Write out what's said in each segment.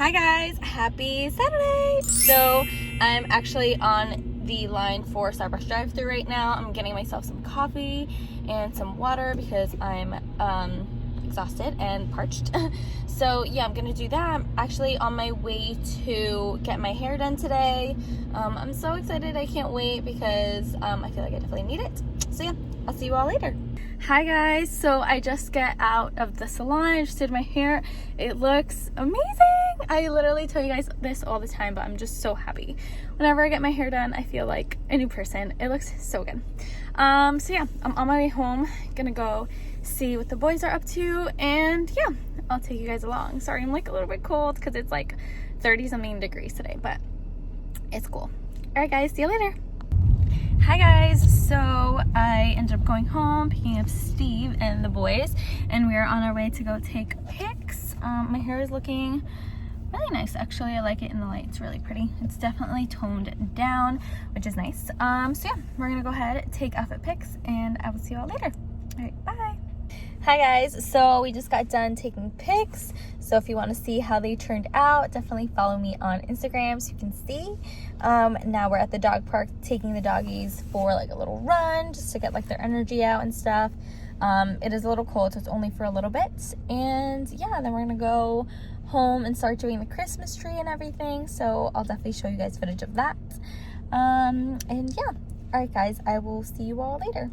Hi guys, happy Saturday. So I'm actually on the line for Starbucks drive-thru right now. I'm getting myself some coffee and some water because I'm exhausted and parched. So yeah, I'm gonna do that. I'm actually on my way to get my hair done today. I'm so excited, I can't wait because I feel like I definitely need it. So yeah, I'll see you all later. Hi guys, so I just got out of the salon. I just did my hair. It looks amazing. I literally tell you guys this all the time, but I'm just so happy. Whenever I get my hair done, I feel like a new person. It looks so good. So yeah, I'm on my way home. Gonna go see what the boys are up to, and yeah, I'll take you guys along. Sorry, I'm like a little bit cold because it's like 30 something degrees today, but it's cool. All right guys, see you later. Hi guys, so I ended up going home, picking up Steve and the boys, and we are on our way to go take pics. My hair is looking really nice, actually. I like it in the light. It's really pretty. It's definitely toned down, which is nice. So yeah, we're gonna go ahead, take outfit pics, and I will see you all later. All right, bye. Hi guys, so we just got done taking pics. So if you want to see how they turned out, definitely follow me on Instagram so you can see. Now we're at the dog park taking the doggies for like a little run just to get like their energy out and stuff. It is a little cold, so it's only for a little bit. And yeah, then we're gonna go home and start doing the Christmas tree and everything. So I'll definitely show you guys footage of that. And yeah, all right guys, I will see you all later.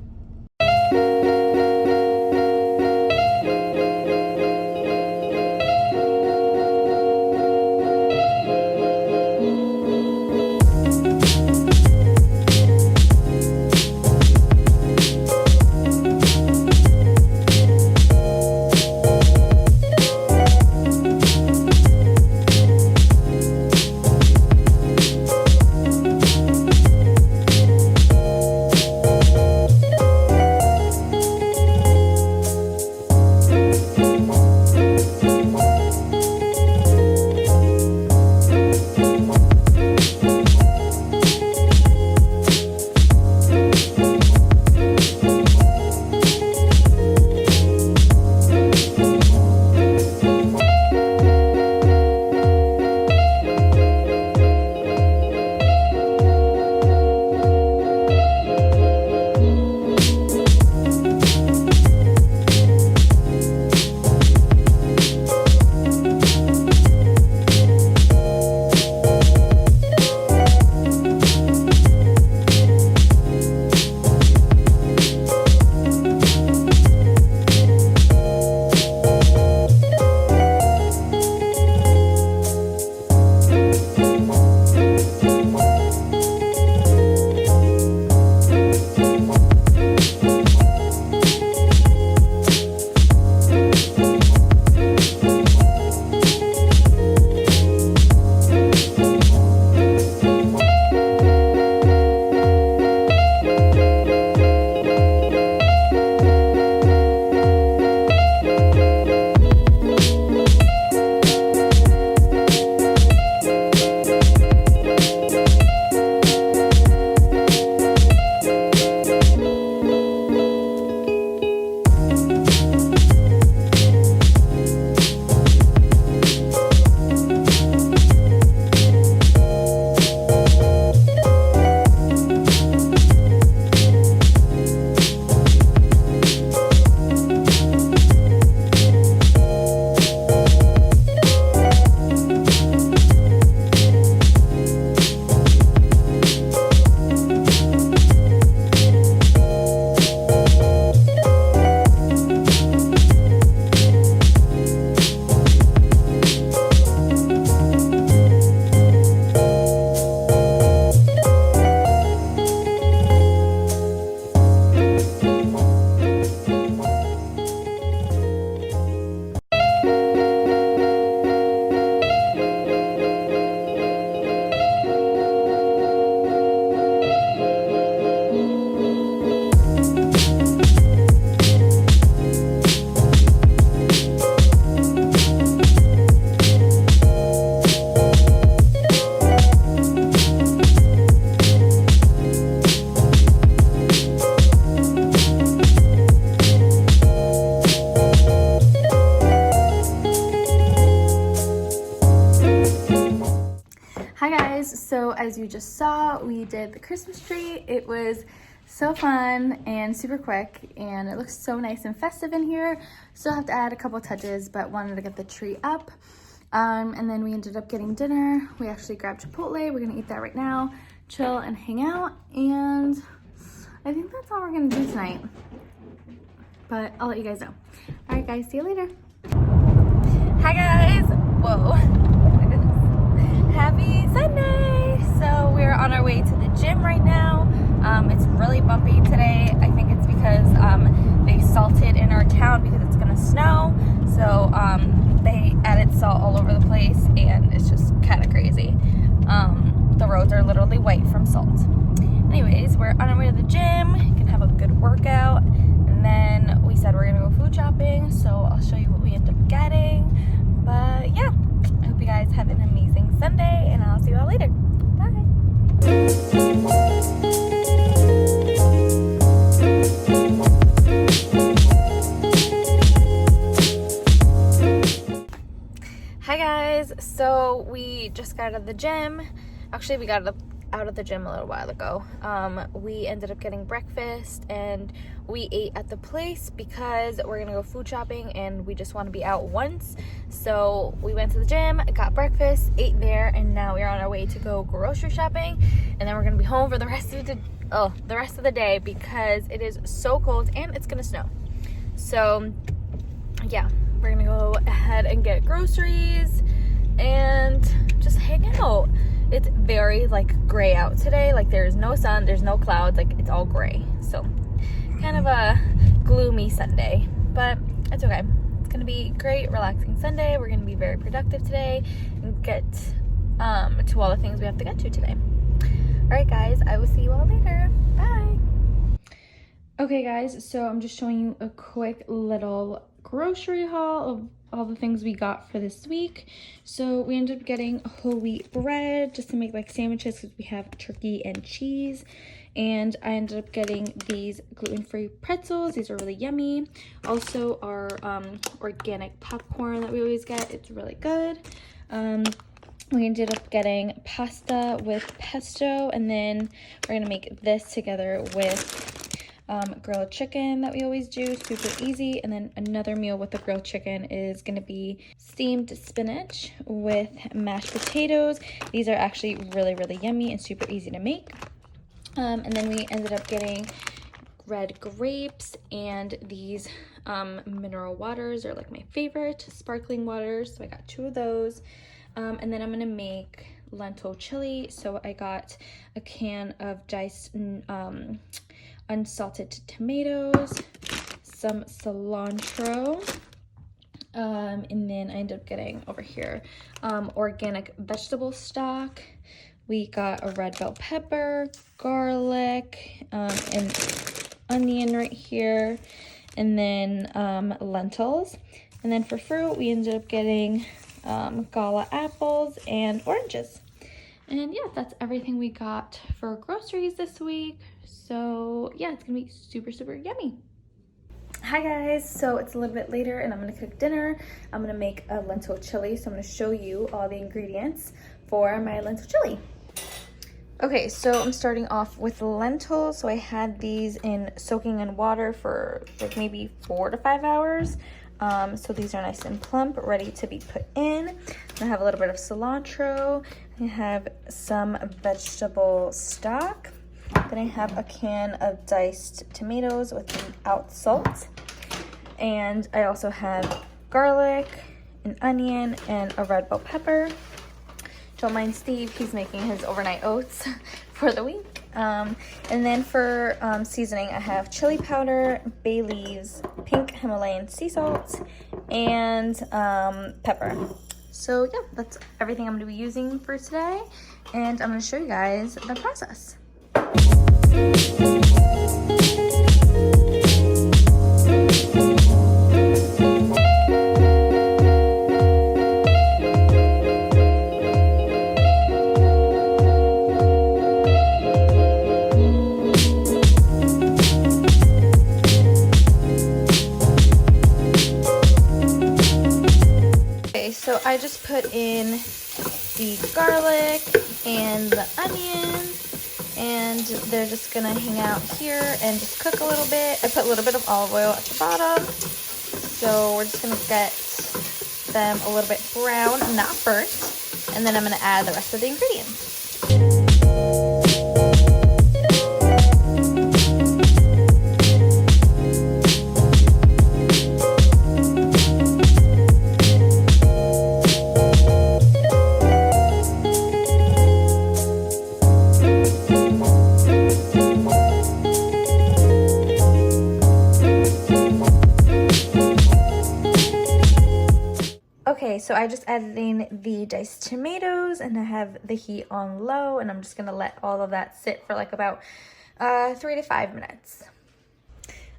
guys, so as you just saw, we did the Christmas tree. It was so fun and super quick, and it looks so nice and festive in here. Still have to add a couple touches, but wanted to get the tree up. And then we ended up getting dinner. We actually grabbed Chipotle. We're gonna eat that right now, chill and hang out, and I think that's all we're gonna do tonight. But I'll let you guys know. All right, guys, see you later. Hi, guys. Whoa. Happy Sunday. So we're on our way to the gym right now. It's really bumpy today. I think it's because they salted in our town because it's gonna snow. So they added salt all over the place, and it's just kind of crazy. The roads are literally white from salt. Anyways, we're on our way to the gym. Gonna have a good workout, and then we said we're gonna go food shopping. So I'll show you what we end up getting. But yeah, I hope you guys have an amazing Sunday, and I'll see you all later. Bye. Hi guys, so we just got out of the gym. Actually, we got out of the gym a little while ago. We ended up getting breakfast, and we ate at the place because we're gonna go food shopping and we just want to be out once. So we went to the gym, got breakfast, ate there, and now we're on our way to go grocery shopping, and then we're gonna be home for the rest of the day because it is so cold and it's gonna snow. So yeah, we're gonna go ahead and get groceries and just hang out. It's very like gray out today. Like there's no sun, there's no clouds, like it's all gray. So kind of a gloomy Sunday, but it's okay. It's gonna be a great, relaxing Sunday. We're gonna be very productive today and get to all the things we have to get to today. All right, guys, I will see you all later. Bye. Okay, guys, so I'm just showing you a quick little grocery haul of all the things we got for this week. So we ended up getting whole wheat bread just to make like sandwiches because we have turkey and cheese. And I ended up getting these gluten-free pretzels. These are really yummy. Also our organic popcorn that we always get. It's really good. We ended up getting pasta with pesto, and then we're gonna make this together with grilled chicken that we always do, super easy. And then another meal with the grilled chicken is gonna be steamed spinach with mashed potatoes. These are actually really, really yummy and super easy to make. And then we ended up getting red grapes and these mineral waters are like my favorite, sparkling waters. So I got 2 of those. And then I'm gonna make lentil chili. So I got a can of diced unsalted tomatoes, some cilantro, and then I ended up getting over here organic vegetable stock. We got a red bell pepper, garlic, and onion right here, and then lentils. And then for fruit, we ended up getting gala apples and oranges. And yeah, that's everything we got for groceries this week. So yeah, it's gonna be super, super yummy. Hi guys, so it's a little bit later and I'm gonna cook dinner. I'm gonna make a lentil chili, so I'm gonna show you all the ingredients for my lentil chili. Okay, so I'm starting off with lentils. So I had these soaking in water for like maybe 4 to 5 hours. So these are nice and plump, ready to be put in. I have a little bit of cilantro. I have some vegetable stock. Then I have a can of diced tomatoes without salt. And I also have garlic, an onion, and a red bell pepper. Don't mind Steve, he's making his overnight oats for the week. And then for seasoning, I have chili powder, bay leaves, pink Himalayan sea salt, and pepper. So yeah, that's everything I'm gonna be using for today. And I'm gonna show you guys the process. Okay, so I just put in the garlic and the onions, and they're just gonna hang out here and just cook a little bit. I put a little bit of olive oil at the bottom, so we're just gonna get them a little bit brown, not burnt, and then I'm gonna add the rest of the ingredients. Okay, so I just added in the diced tomatoes and I have the heat on low, and I'm just gonna let all of that sit for like about 3 to 5 minutes.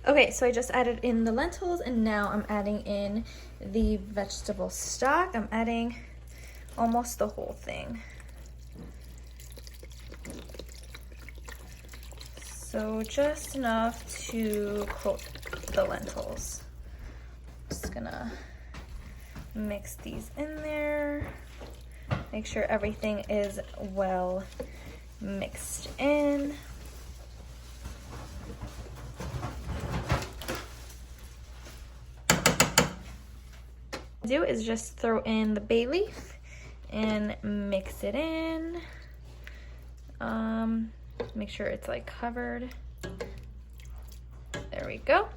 Okay, so I just added in the lentils and now I'm adding in the vegetable stock. I'm adding almost the whole thing. So just enough to coat the lentils. Just gonna mix these in there. Make sure everything is well mixed in. Do is just throw in the bay leaf and mix it in. Make sure it's like covered. There we go.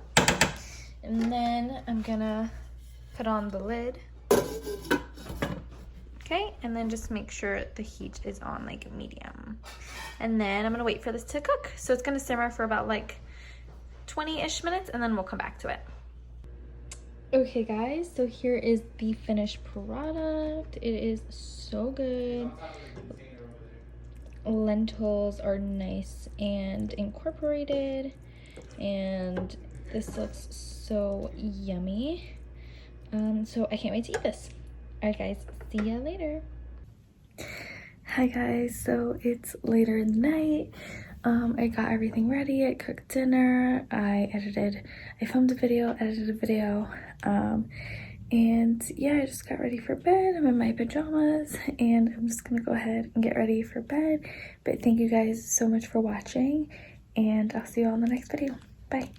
And then I'm gonna put on the lid. Okay, and then just make sure the heat is on like medium. And then I'm gonna wait for this to cook. So it's gonna simmer for about like 20-ish minutes, and then we'll come back to it. Okay guys, so here is the finished product. It is so good. Lentils are nice and incorporated, and this looks so yummy. So I can't wait to eat this. Alright guys, see ya later. Hi guys, so it's later in the night. I got everything ready. I cooked dinner, I filmed a video, edited a video, and yeah, I just got ready for bed. I'm in my pajamas and I'm just gonna go ahead and get ready for bed. But thank you guys so much for watching, and I'll see you all in the next video. Bye.